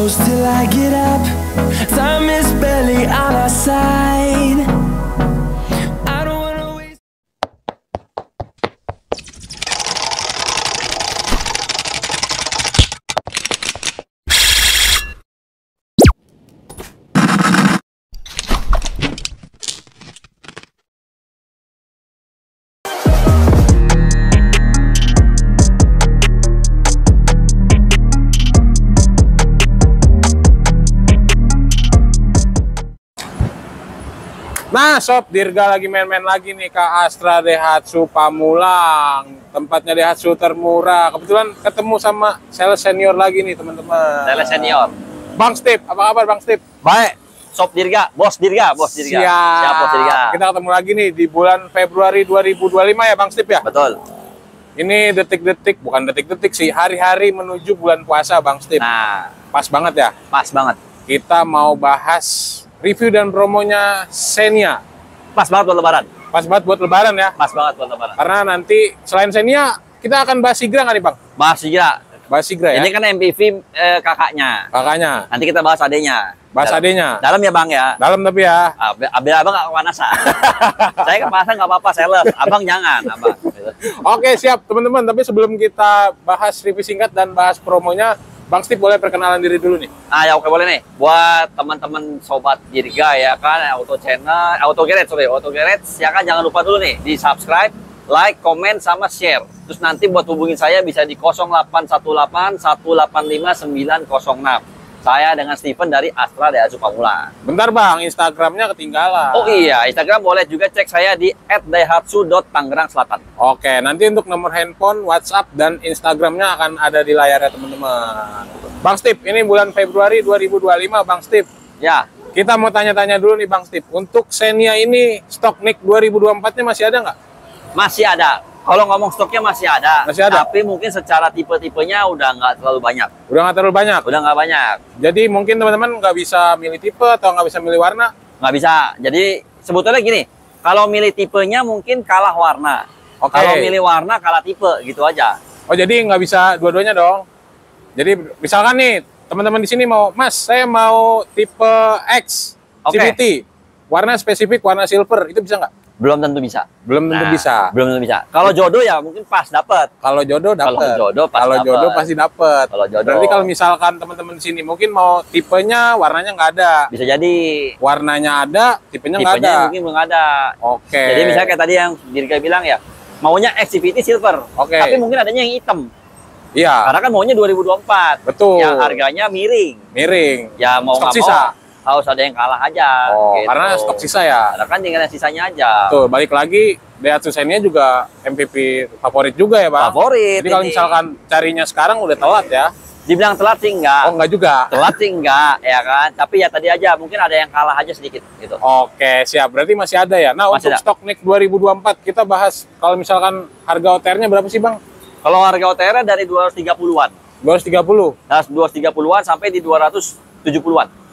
close till I get up. Time is barely on our side. I don't wanna waste. Nah, Sob Dirga lagi main-main lagi nih ke Astra Daihatsu Pamulang. Tempatnya Daihatsu termurah. Kebetulan ketemu sama sales senior lagi nih, teman-teman. Sales senior. Bang Steve, apa kabar Bang Steve? Baik. Sob Dirga, Bos Dirga, Bos Dirga. Siap, Bos Dirga. Kita ketemu lagi nih di bulan Februari 2025 ya Bang Steve ya? Betul. Ini detik-detik, bukan detik-detik sih, hari-hari menuju bulan puasa Bang Steve. Nah, Pas banget ya. pas banget. Kita mau bahas review dan promonya Xenia. Pas banget buat lebaran. Pas banget buat lebaran ya. Pas banget buat lebaran. Karena nanti selain Xenia, kita akan bahas Sigra nggak nih Bang? Bahas Sigra. Bahas Sigra ya? Ini kan MPV kakaknya. Kakaknya. Nanti kita bahas adenya. Bahas adenya. Dalam ya Bang ya. Dalam tapi ya. Biar abang nggak kepanasan. Saya kepanasan nggak apa-apa, sales. Abang jangan, abang. Oke, siap teman-teman. Tapi sebelum kita bahas review singkat dan bahas promonya, Bang Steve boleh perkenalan diri dulu nih. Ah ya oke boleh nih. Buat teman-teman sobat Dirga ya kan, Auto Channel, Auto Garage ya kan, jangan lupa dulu nih di subscribe, like, komen sama share. Terus nanti buat hubungin saya bisa di 0818 185 906. Saya dengan Steven dari Astra Daihatsu Pamulang. Bentar Bang, Instagramnya ketinggalan. Oh iya, Instagram boleh juga cek saya di @daihatsu.Tangerang Selatan. Oke, nanti untuk nomor handphone, WhatsApp, dan Instagramnya akan ada di layarnya teman-teman. Bang Steve, ini bulan Februari 2025 Bang Steve. Ya, Kita mau tanya-tanya dulu nih Bang Steve. Untuk Xenia ini stok NIK 2024-nya masih ada nggak? masih ada. Kalau ngomong stoknya masih ada. Masih ada? Tapi mungkin secara tipe-tipenya udah nggak terlalu banyak. Udah nggak terlalu banyak? Udah nggak banyak. Jadi mungkin teman-teman nggak bisa milih tipe atau nggak bisa milih warna? Nggak bisa. Jadi sebetulnya gini, kalau milih tipenya mungkin kalah warna. Oke. Kalau milih warna kalah tipe, gitu aja. Oh jadi nggak bisa dua-duanya dong? Jadi misalkan nih teman-teman di sini mau, Mas saya mau tipe X, Oke. CVT, warna spesifik warna silver, itu bisa nggak? Belum tentu bisa. Belum tentu bisa. Belum tentu bisa. Kalau jodoh ya mungkin pas dapet. Kalau jodoh dapet. Kalau jodoh pas Kalau dapet. jodoh pasti dapet. Kalau jodoh. Berarti kalau misalkan teman-teman di sini mungkin mau tipenya warnanya nggak ada, Bisa jadi. warnanya ada, tipenya nggak Tipenya ada. mungkin belum ada. Oke. Jadi misalnya kayak tadi yang Dirga bilang ya, maunya XCVT silver. Oke. Tapi mungkin adanya yang hitam. Iya, Karena kan maunya 2024. betul. Yang harganya miring. Miring. Ya mau Stok nggak sisa. mau harus ada yang kalah aja. Oh, gitu. karena stok sisa ya. Karena kan tinggal yang sisanya aja. Tuh, balik lagi Daihatsu Xenia juga MVP favorit juga ya, Bang. Favorit. Jadi kalau ini. misalkan carinya sekarang udah telat ya. Dibilang telat sih enggak. Oh, enggak juga. Telat sih enggak, ya kan. Tapi ya tadi aja mungkin ada yang kalah aja sedikit gitu. Oke, siap. Berarti masih ada ya. Nah, Masih untuk ada. stok NIK 2024 kita bahas kalau misalkan harga OTR-nya berapa sih, Bang? Kalau harga OTR dari 230-an. 230. Nah, 230-an sampai di 270-an.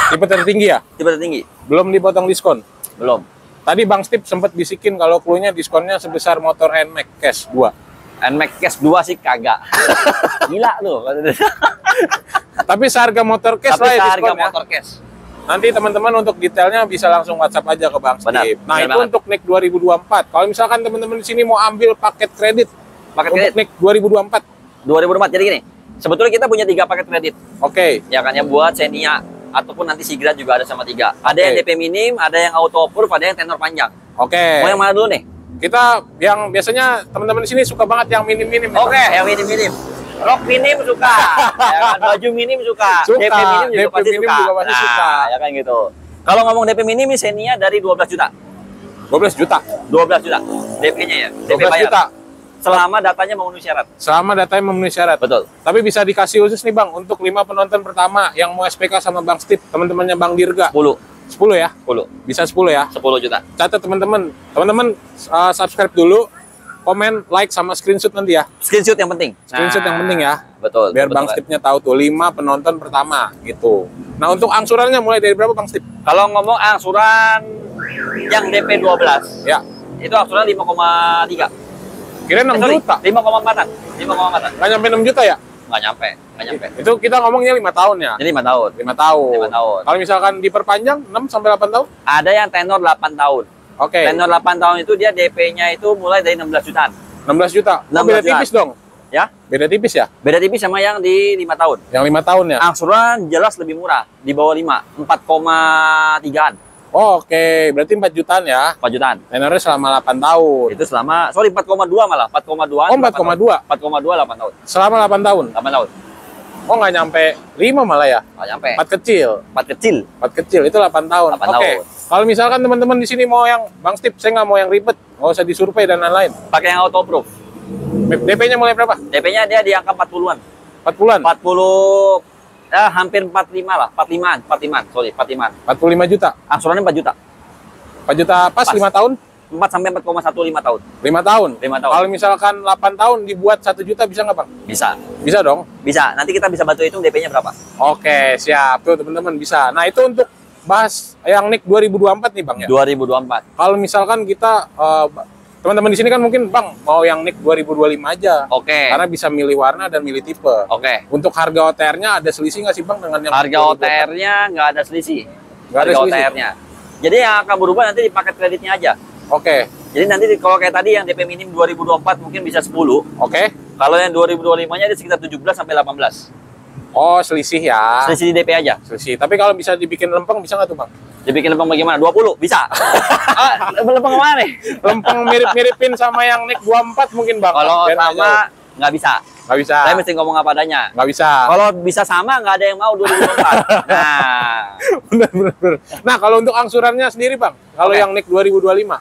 Tipe tertinggi ya? Tipe tertinggi. Belum dipotong diskon. Belum. Tadi Bang Steve sempat bisikin kalau clue-nya diskonnya sebesar motor NMAX Cash 2. NMAX Cash 2 sih kagak. Gila loh. Tapi seharga motor cash Tapi lah ya harga diskonnya. motor cash. Nanti teman-teman untuk detailnya bisa langsung WhatsApp aja ke Bang Benar, Steve. Nah, benar itu banget. untuk NIK 2024. Kalau misalkan teman-teman di sini mau ambil paket kredit Paket untuk kredit NIK 2024. 2004. Jadi gini, sebetulnya kita punya 3 paket kredit. Oke. Ya kan, yang buat Xenia ataupun nanti Sigra juga ada sama 3. Ada Oke. yang DP minim, ada yang auto approve, ada yang tenor panjang. Oke. Mau yang mana dulu nih? Kita yang biasanya teman-teman di sini suka banget yang minim-minim. nih, Oke, Bang. yang minim-minim. Rok minim suka, ya kan? Baju minim suka, Suka, DP minim juga DP pasti minim suka. juga pasti suka. Ya kan gitu. Kalau ngomong DP minim nih Xenia dari 12 juta. 12 juta. 12 juta DP-nya ya. DP 12 bayar. juta. Selama datanya memenuhi syarat. Selama datanya memenuhi syarat. Betul. Tapi bisa dikasih khusus nih Bang untuk 5 penonton pertama yang mau SPK sama Bang Steve, teman-temannya Bang Dirga. 10. 10 ya? 10. Bisa 10 ya? 10 juta. Catat teman-teman. Teman-teman subscribe dulu, komen, like sama screenshot nanti ya. Screenshot yang penting. Screenshot yang penting ya. Betul. Biar betul, Bang betul. Steve-nya tahu tuh 5 penonton pertama gitu. Nah, untuk angsurannya mulai dari berapa Bang Steve? Kalau ngomong angsuran yang DP 12, Ya. itu angsuran 5,3. Kira 6 juta. 5,4-an. 5,4-an. Nggak nyampe 6 juta ya? nggak nyampe, nggak nyampe. Itu kita ngomongnya 5 tahun ya? Jadi 5 tahun. 5 tahun. 5 tahun. Kalau misalkan diperpanjang 6 sampai 8 tahun? Ada yang tenor 8 tahun. Oke. Tenor 8 tahun itu dia DP-nya itu mulai dari 16 jutaan. 16 juta. Oh, 16 beda jutaan. tipis dong. Ya, Beda tipis ya? beda tipis sama yang di 5 tahun. Yang 5 tahun ya? Angsuran jelas lebih murah, di bawah 5, 4,3-an. Oh, oke. Berarti 4 jutaan ya? 4 jutaan. Tenornya selama 8 tahun. Itu selama, sorry 4,2 malah, 4,2. Oh, 4,2. 4,2 8 tahun. Selama 8 tahun? 8 tahun. Oh, nggak nyampe 5 malah ya? Nggak nyampe. 4 kecil. 4 kecil. 4 kecil itu 8 tahun. 8 Oke. tahun. Kalau misalkan teman-teman di sini mau yang Bang Steve, saya nggak mau yang ribet, nggak usah disurvei dan lain-lain. Pakai yang auto proof. DP-nya mulai berapa? DP-nya dia di angka 40-an. 40-an? 40, ya hampir 45 lah. 45-an, sorry, 45-an. 45 juta. Angsurannya 4 juta. 4 juta pas, Pas. 5 tahun? 4 sampai 4,1 5 tahun. 5 tahun? 5 tahun. Kalau misalkan 8 tahun dibuat 1 juta bisa nggak Bang? Bisa. Bisa dong? Bisa. Nanti kita bisa bantu hitung DP-nya berapa. Oke, siap. Tuh teman-teman bisa. Nah itu untuk bahas yang NIK 2024 nih Bang ya? 2024. Kalau misalkan kita, teman-teman di sini kan mungkin Bang mau yang NIK 2025 aja. Oke. Karena bisa milih warna dan milih tipe. Oke. Untuk harga OTR-nya ada selisih nggak sih Bang dengan yang Harga 2024? OTR-nya nggak ada selisih. Nggak ada Harga selisih? OTR-nya. Jadi yang akan berubah nanti di paket kreditnya aja. Oke, Jadi nanti kalau kayak tadi yang DP minim 2024 mungkin bisa 10. oke. Kalau yang 2025-nya di sekitar 17 sampai 18. Oh, selisih ya. Selisih di DP aja. Selisih. Tapi kalau bisa dibikin lempeng bisa nggak tuh Bang? Dibikin lempeng bagaimana? 20 bisa. Lempeng mana nih? Lempeng mirip-miripin sama yang NIK 24 mungkin Bang. Kalau Biar nggak sama jauh. nggak bisa. Nggak bisa. Saya mesti ngomong apa adanya. Nggak bisa. Kalau bisa sama nggak ada yang mau 2024. Nah, Bener. Nah, kalau untuk angsurannya sendiri Bang, kalau Oke. yang NIK 2025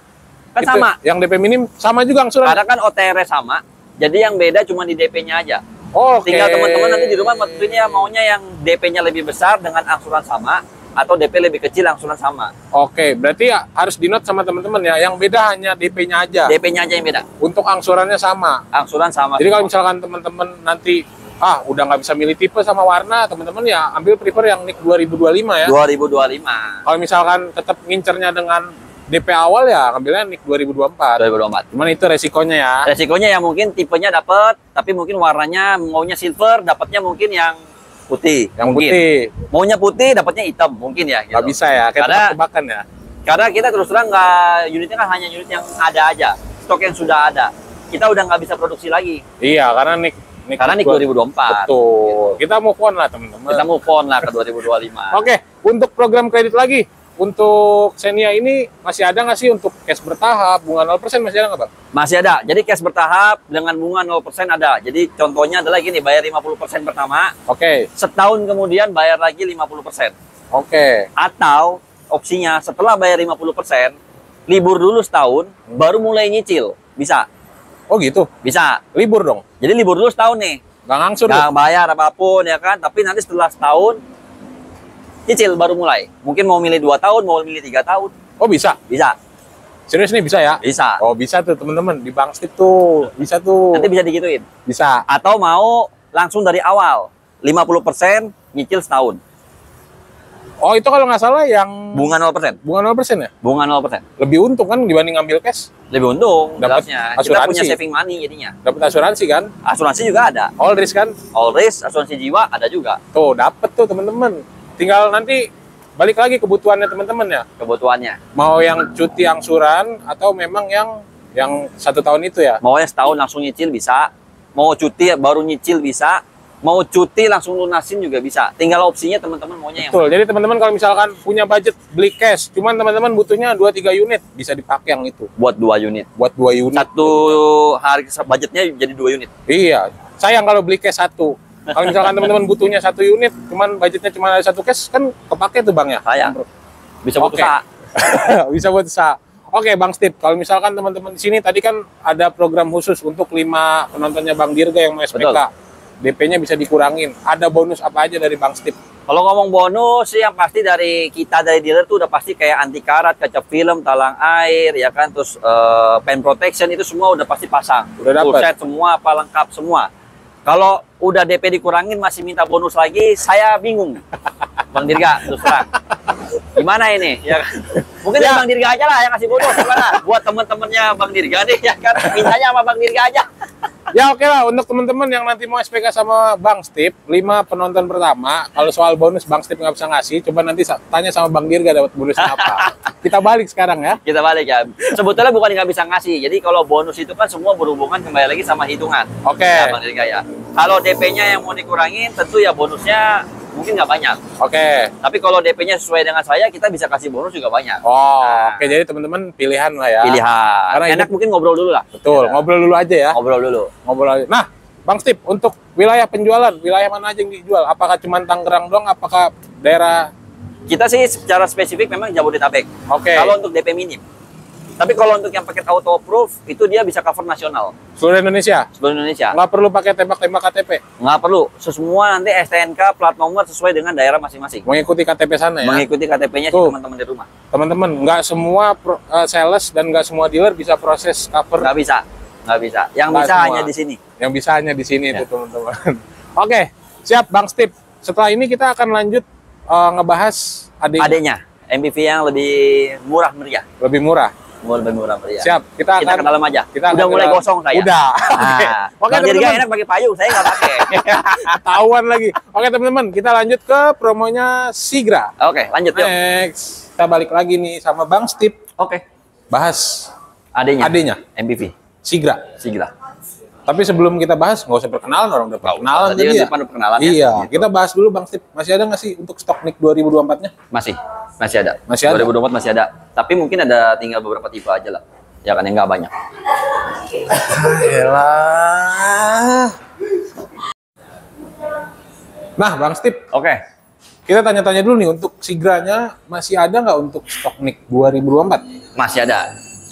kan itu sama. yang DP minim sama juga angsuran. Karena kan OTR-nya sama. Jadi yang beda cuma di DP-nya aja. Oke. Tinggal teman-teman nanti di rumah tentunya maunya yang DP-nya lebih besar dengan angsuran sama atau DP lebih kecil angsuran sama. Oke, berarti ya harus di-note sama teman-teman ya. Yang beda hanya DP-nya aja. DP-nya aja yang beda. Untuk angsurannya sama. Angsuran sama. Jadi kalau semua. misalkan teman-teman nanti udah nggak bisa milih tipe sama warna, teman-teman ya ambil prefer yang NIK 2025 ya. 2025. Kalau misalkan tetap ngincernya dengan DP awal ya ambilnya NIK 2024. 2024. Cuman itu resikonya ya. Resikonya ya mungkin tipenya dapat, tapi mungkin warnanya maunya silver, dapatnya mungkin yang putih. Yang mungkin. putih Maunya putih, dapatnya hitam mungkin ya. nggak Gitu. bisa ya, kayak Karena- tebak-tebakan ya. Karena kita terus terang nggak unitnya kan hanya unit yang ada aja, stok yang sudah ada. Kita udah nggak bisa produksi lagi. Iya, karena NIK Karena nih 2024. Betul. Kita move on lah teman-teman. Kita move on lah ke 2025. Oke, untuk program kredit lagi. Untuk Xenia ini masih ada nggak sih untuk cash bertahap, bunga 0% masih ada nggak Bang? Masih ada. Jadi cash bertahap dengan bunga 0% ada. Jadi contohnya adalah gini, bayar 50% pertama, Oke, setahun kemudian bayar lagi 50%. oke. Atau opsinya setelah bayar 50%, libur dulu setahun, baru mulai nyicil. Bisa. Oh gitu, Bisa. libur dong? Jadi libur dulu setahun nih. Nggak ngangsur Nggak dong? bayar apapun ya kan. Tapi nanti setelah setahun, cicil baru mulai. Mungkin mau milih 2 tahun, mau milih 3 tahun. Oh bisa? Bisa. Serius nih bisa ya? Bisa. Oh bisa tuh teman-teman, di Bang Steve tuh. Bisa tuh. Nanti bisa digituin. Bisa. Atau mau langsung dari awal. 50% nyicil setahun. Oh itu kalau nggak salah yang Bunga 0%. bunga 0% ya? Bunga 0%. Lebih untung kan dibanding ngambil cash? Lebih untung Dapat jelasnya. Kita asuransi. punya saving money jadinya. Dapat asuransi kan? Asuransi juga ada. All risk kan? All risk, asuransi jiwa ada juga Tuh dapet tuh teman-teman. Tinggal nanti balik lagi kebutuhannya teman-teman ya. kebutuhannya. Mau yang cuti angsuran atau memang yang 1 tahun itu ya? Mau yang setahun langsung nyicil bisa. Mau cuti baru nyicil bisa. Mau cuti langsung lunasin juga bisa. Tinggal opsinya teman-teman maunya yang Betul. Jadi teman-teman kalau misalkan punya budget beli cash, cuman teman-teman butuhnya 2-3 unit, bisa dipakai yang itu. buat 2 unit. Buat 2 unit. Satu hari budgetnya jadi 2 unit. Iya. Sayang kalau beli cash 1. Kalau misalkan teman-teman butuhnya 1 unit, cuman budgetnya cuma ada 1 cash, kan kepake tuh Bang ya? Sayang. Bisa buat Oke. usaha. Bisa buat usaha. Oke Bang Steve, kalau misalkan teman-teman di sini tadi kan ada program khusus untuk 5 penontonnya Bang Dirga yang mau SPK. Betul. DP-nya bisa dikurangin. Ada bonus apa aja dari Bang Steve? Kalau ngomong bonus sih yang pasti dari kita dari dealer tuh udah pasti kayak anti karat, kaca film, talang air, ya kan, terus pen protection itu semua udah pasti pasang. Udah Full dapet. set semua, apa lengkap semua. Kalau udah DP dikurangin masih minta bonus lagi, saya bingung. Bang Dirga, terus terang. Gimana ini? Ya kan? Mungkin Ya. Bang Dirga aja lah yang ngasih bonus gimana? Buat temen-temennya Bang Dirga nih, ya kan, mintanya sama Bang Dirga aja. Ya oke lah, untuk teman-teman yang nanti mau SPK sama Bang Stip, 5 penonton pertama, kalau soal bonus Bang Stip nggak bisa ngasih, coba nanti tanya sama Bang Dirga dapat bonusnya apa. Kita balik sekarang ya. Kita balik ya. Sebetulnya bukan nggak bisa ngasih. Jadi kalau bonus itu kan semua berhubungan kembali lagi sama hitungan. Oke. Ya, Bang Dirga ya. Kalau DP-nya yang mau dikurangin, tentu ya bonusnya mungkin nggak banyak. Oke. Tapi kalau DP-nya sesuai dengan saya, kita bisa kasih bonus juga banyak. Oh, Nah. oke. Jadi teman-teman pilihan lah ya. Pilihan. Karena Enak ini- mungkin ngobrol dulu lah. Betul, Ya. ngobrol dulu aja ya. Ngobrol dulu. Ngobrol aja. Nah, Bang Stip, untuk wilayah penjualan, wilayah mana aja yang dijual? Apakah cuma Tangerang doang? Apakah daerah? Kita sih secara spesifik memang Jabodetabek. Oke. Kalau untuk DP minim. Tapi kalau untuk yang paket auto approve, itu dia bisa cover nasional. Seluruh Indonesia? Seluruh Indonesia. Nggak perlu pakai tembak-tembak KTP? Nggak perlu. Semua nanti STNK, plat nomor sesuai dengan daerah masing-masing. Mengikuti KTP sana ya? Mengikuti KTP-nya sih Tuh. teman-teman di rumah. Teman-teman, nggak semua sales dan nggak semua dealer bisa proses cover. Nggak bisa. Nggak bisa. Yang Nggak bisa semua. hanya di sini. Yang bisa hanya di sini Ya. itu teman-teman. Oke, siap Bang Stip. Setelah ini kita akan lanjut ngebahas Adanya. MPV yang lebih murah meriah. lebih murah. Lebih murah meriah. Siap, kita Kita akan ke dalam aja. kita Udah akan mulai ke dalam. gosong saya. Udah. Nah, Oke, Bang Dirga teman-teman. enak pakai payung, saya nggak pakai. Ketahuan lagi. Oke teman-teman, kita lanjut ke promonya Sigra. Oke, lanjut yuk. Next, kita balik lagi nih sama Bang Stip. Oke. Bahas Adanya. Adanya. MPV. Sigra. Sigla. Tapi sebelum kita bahas, nggak usah perkenalan, orang udah perkenalan Tadi tadi di ya. depan udah perkenalan ya. Iya, Gitu. kita bahas dulu Bang Stip. Masih ada nggak sih untuk stok NIK 2024-nya? Masih ada. Masih ada? 2024 masih ada. Tapi mungkin ada tinggal beberapa tipe aja lah. Ya kan yang nggak banyak. Elah. Nah, Bang Stip, Oke. kita tanya-tanya dulu nih, untuk Sigranya masih ada nggak untuk stok NIK 2024? Masih ada.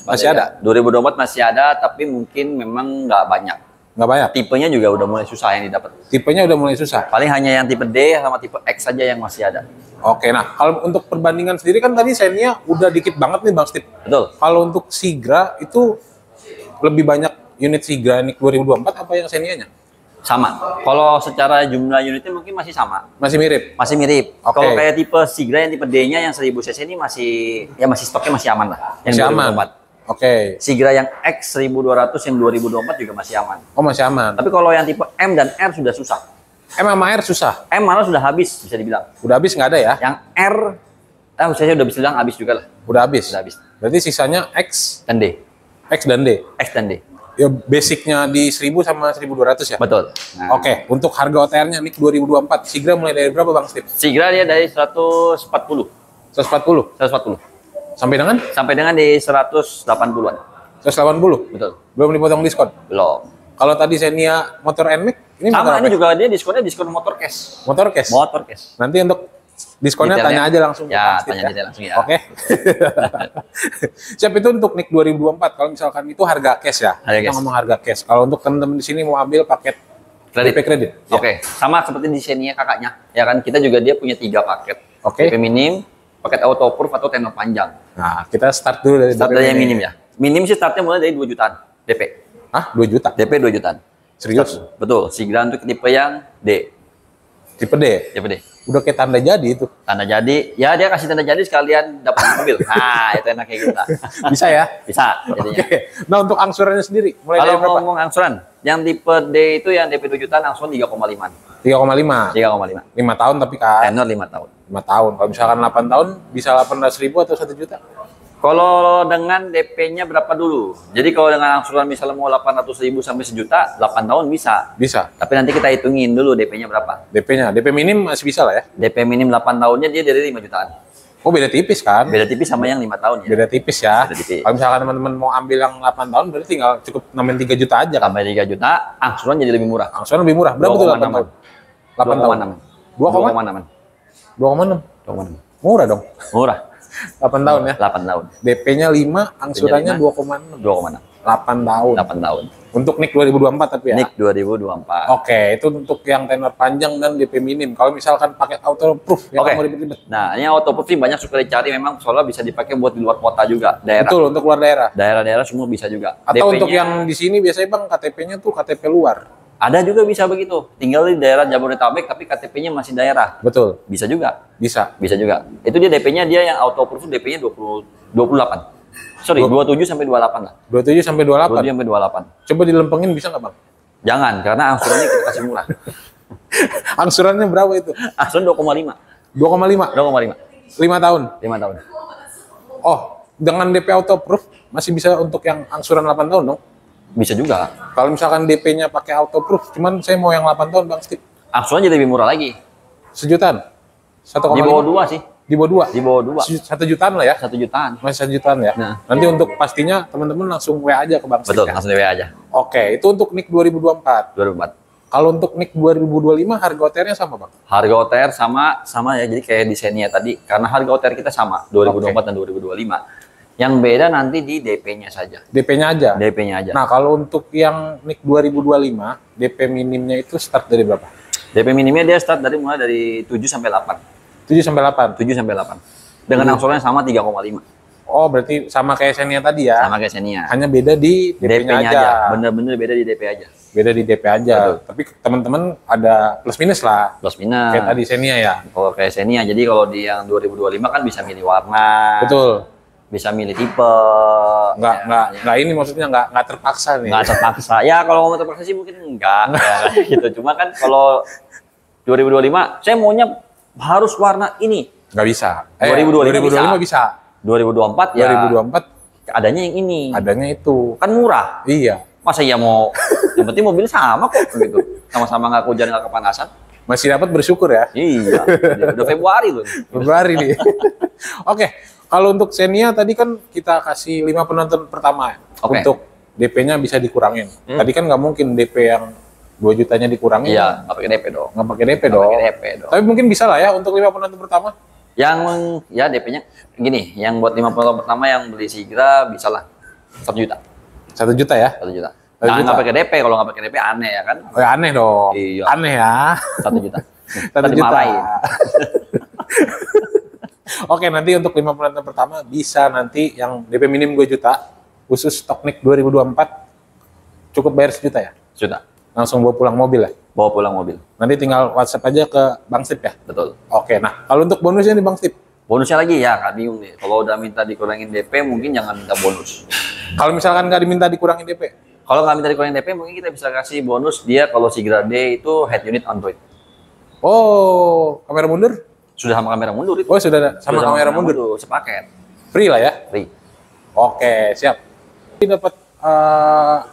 Masih ada? 2024 masih ada, tapi mungkin memang nggak banyak. Nggak banyak? Tipenya juga udah mulai susah yang didapat. Tipenya udah mulai susah. Paling hanya yang tipe D sama tipe X saja yang masih ada. Oke, nah kalau untuk perbandingan sendiri kan tadi Xenia udah dikit banget nih Bang Stip. Betul. Kalau untuk Sigra itu lebih banyak unit Sigra NIK 2024 apa yang Xenia-nya? Sama. Kalau secara jumlah unitnya mungkin masih sama. Masih mirip? Masih mirip. Oke. Kalau kayak tipe Sigra yang tipe D-nya yang 1000 cc ini masih stoknya masih aman lah. Masih Yang aman? 2024. Oke. Sigra yang X 1200 yang 2024 juga masih aman. Oh masih aman. Tapi kalau yang tipe M dan R sudah susah. M sama R susah? M malah sudah habis bisa dibilang. Udah habis nggak ada ya? Yang R, saya udah bisa bilang habis juga lah. Udah habis? Udah habis. Berarti sisanya X, Dan D. X dan D? X dan D. Ya basicnya di 1000 sama 1200 ya? Betul. Nah, Oke, untuk harga OTR-nya NIK 2024, Sigra mulai dari berapa Bang Stip? Sigra dia dari 140. 140? 140. Sampai dengan? Sampai dengan di 180-an. 180? Betul. Belum dipotong diskon? Belum. Kalau tadi Xenia motor NMAX, ini motor Sama apa? ini juga dia diskonnya diskon motor cash. Motor cash? Motor cash. Nanti untuk diskonnya Detailnya? tanya aja langsung. ke Ya, Bang Stip tanya detail langsung ya. Oke. Siap, itu untuk NIK 2024. Kalau misalkan itu harga cash ya. Harga Kita cash. ngomong harga cash. Kalau untuk teman-teman di sini mau ambil paket Kredit. DP kredit. Ya. Oke, sama seperti di Xenia kakaknya. Ya kan, kita juga dia punya 3 paket. Oke. DP minim, paket auto approve atau tenor panjang. Nah, kita start dulu dari Start DP dari yang minim ya. Minim sih startnya mulai dari 2 jutaan DP. Hah? 2 juta? DP 2 jutaan. Serius? Betul. Sigra untuk tipe yang D. Tipe D? Tipe D. Udah kayak tanda jadi itu. Tanda jadi, ya dia kasih tanda jadi sekalian dapat mobil. Nah, itu enaknya kita. Bisa ya? Bisa jadinya. Oke. Nah, untuk angsurannya sendiri, mulai Kalau dari berapa? ngomong angsuran, yang tipe D itu yang DP 2 jutaan angsuran 3,5. 3,5. 3,5. 5 tahun tapi kan? Tenor 5 tahun. 5 tahun. Kalau misalkan 8 tahun, bisa 18.000 atau 1 juta? Kalau dengan DP-nya berapa dulu? Jadi kalau dengan angsuran misalnya mau 800.000 sampai 1 juta, 8 tahun bisa. Bisa. Tapi nanti kita hitungin dulu DP-nya berapa. DP-nya, DP minim masih bisa lah ya? DP minim 8 tahunnya dia dari 5 jutaan. Oh, beda tipis kan? Beda tipis sama yang 5 tahun ya. Beda tipis ya. Beda tipis. Kalau misalkan teman-teman mau ambil yang 8 tahun, berarti tinggal cukup nambahin 3 juta aja kan? Tambah 3 juta, angsuran jadi lebih murah. Angsuran lebih murah. Berapa tuh 8 tahun? 8 tahun. 2,6. 2,6. 2,6. Murah dong. Murah. 8 tahun ya. 8 tahun. DP-nya 5, angsurannya 5. 2,6. 2,6. 8 tahun. 8 tahun. Untuk NIK 2024 tapi ya. NIK 2024. Oke, itu untuk yang tenor panjang dan DP minim. Kalau misalkan paket auto proof yang Oke. mau ribet-ribet. Nah, ini auto proof sih banyak suka dicari memang soalnya bisa dipakai buat di luar kota juga, daerah. Betul, untuk luar daerah. Daerah-daerah semua bisa juga. Atau untuk DP-nya yang di sini biasanya Bang KTP-nya tuh KTP luar. ada juga bisa begitu. Tinggal di daerah Jabodetabek tapi KTP-nya masih daerah. Betul, Bisa juga. bisa. Bisa juga. Itu dia DP-nya dia yang auto approve DP-nya 28. Sorry, 27 sampai 28 lah. 27 sampai 28. 27 sampai 28. Coba dilempengin bisa nggak Bang? Jangan, karena angsurannya kita kasih murah. Angsurannya berapa itu? Angsuran 2,5. 2,5. 2,5. 5 tahun. 5 tahun. Oh, dengan DP auto approve masih bisa untuk yang angsuran 8 tahun dong? Bisa juga. Kalau misalkan DP-nya pakai auto approve, cuman saya mau yang 8 tahun Bang Steve. Angsurannya jadi lebih murah lagi. Sejutaan? 1,5? Di bawah 2 sih. Di bawah 2? Di bawah 2. 1 jutaan lah ya? 1 jutaan. Masih 1 jutaan ya? Nah. Nanti untuk pastinya teman-teman langsung WA aja ke Bang Steve. Betul, Ya? langsung DP aja. Oke, itu untuk NIK 2024. 2004. Kalau untuk NIK 2025 harga OTR-nya sama Bang? Harga OTR sama ya, jadi kayak desainnya tadi. Karena harga OTR kita sama, 2024 dan 2025. Yang beda nanti di DP-nya saja. DP-nya aja? DP-nya aja. Nah, kalau untuk yang NIK 2025, DP minimnya itu start dari berapa? DP minimnya dia start mulai dari 7 sampai 8. 7 sampai 8? 7 sampai 8. Dengan angsurannya sama 3,5. Oh, berarti sama kayak Xenia tadi ya? Sama kayak Xenia. Hanya beda di DP-nya aja. Bener-bener beda di DP aja. Beda di DP aja. Betul. Tapi teman-teman ada plus minus lah. Plus minus. Kayak tadi Xenia ya? Kalau kayak Xenia, jadi kalau di yang 2025 kan bisa milih warna. Betul. Bisa milih tipe. Nggak ini maksudnya nggak terpaksa nih. Nggak terpaksa. Ya kalau mau terpaksa sih mungkin enggak. Ya, gitu. Cuma kan kalau 2025, saya maunya harus warna ini. Nggak bisa. 2025 bisa. 2024 ya 2024 adanya yang ini. adanya itu. Kan murah. Iya. Masa ya mau, yang penting mobil sama kok gitu. Sama-sama nggak hujan nggak kepanasan. Masih dapat bersyukur ya. Iya. Udah Februari loh. Februari nih. Oke. Kalau untuk Xenia tadi kan kita kasih 5 penonton pertama Oke. untuk DP-nya bisa dikurangin. Tadi kan nggak mungkin DP yang 2 jutanya dikurangin. Iya, nggak pakai DP dong. Nggak pakai DP Nggak dong. pakai DP dong. Tapi mungkin bisa lah ya untuk 5 penonton pertama. Yang ya DP-nya gini, yang buat 5 penonton pertama yang beli Sigra bisa lah 1 juta. 1 juta ya? 1 juta. 1 Nah, juta. nggak pakai DP, kalau nggak pakai DP aneh ya kan? Oh, ya aneh dong. Iya. Aneh ya. 1 juta. 1 Ntar juta. dimarahin. Oke, nanti untuk 5 penonton pertama bisa nanti yang DP minim 2 juta khusus stok NIK 2024 cukup bayar 1 juta ya? Juta. Langsung bawa pulang mobil ya? Bawa pulang mobil. Nanti tinggal WhatsApp aja ke Bang Stip ya? Betul. Oke, nah kalau untuk bonusnya nih Bang Stip, Bonusnya lagi ya, kan bingung nih. Kalau udah minta dikurangin DP, mungkin jangan minta bonus. kalau misalkan nggak diminta dikurangin DP, Kalau nggak minta dikurangin DP, mungkin kita bisa kasih bonus dia kalau Sigra D itu head unit Android. oh kamera mundur? Sudah sama kamera mundur itu. Oh sudah sama Sudah kamera mundur, sepaket. free lah ya? Free. Oke, siap. Ini dapat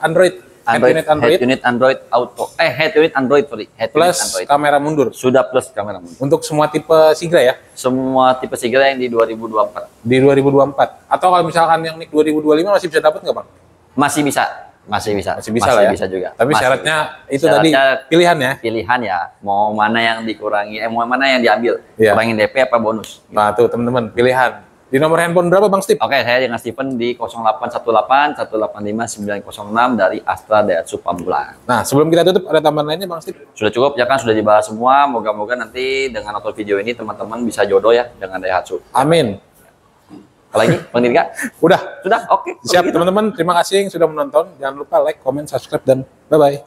Android, head unit Android Head unit Android auto. Head unit Android, sorry. Head unit plus Android. kamera mundur Sudah plus kamera mundur. untuk semua tipe Sigra ya? Semua tipe Sigra yang di 2024. Di 2024. Atau kalau misalkan yang NIK 2025 masih bisa dapat nggak Bang? Masih bisa. Masih bisa. Masih bisa lah ya? Bisa juga. Tapi Masih. syaratnya itu Syaratnya tadi pilihan ya? Pilihan ya. Mau mana yang dikurangi, mau mana yang diambil. Iya. Kurangin DP apa bonus. Nah tuh teman-teman, pilihan. Di nomor handphone berapa Bang Stip? Oke, saya dengan Steven di 0818 185 906 dari Astra Daihatsu Pamulang. Nah sebelum kita tutup ada tambahan lainnya Bang Stip? Sudah cukup ya kan, sudah dibahas semua. Moga-moga nanti dengan nonton video ini teman-teman bisa jodoh ya dengan Daihatsu. Amin. Apalagi, Bang Dirga? Udah. Sudah? Oke. Siap Kalau gitu. teman-teman, terima kasih yang sudah menonton. Jangan lupa like, comment, subscribe, dan bye-bye.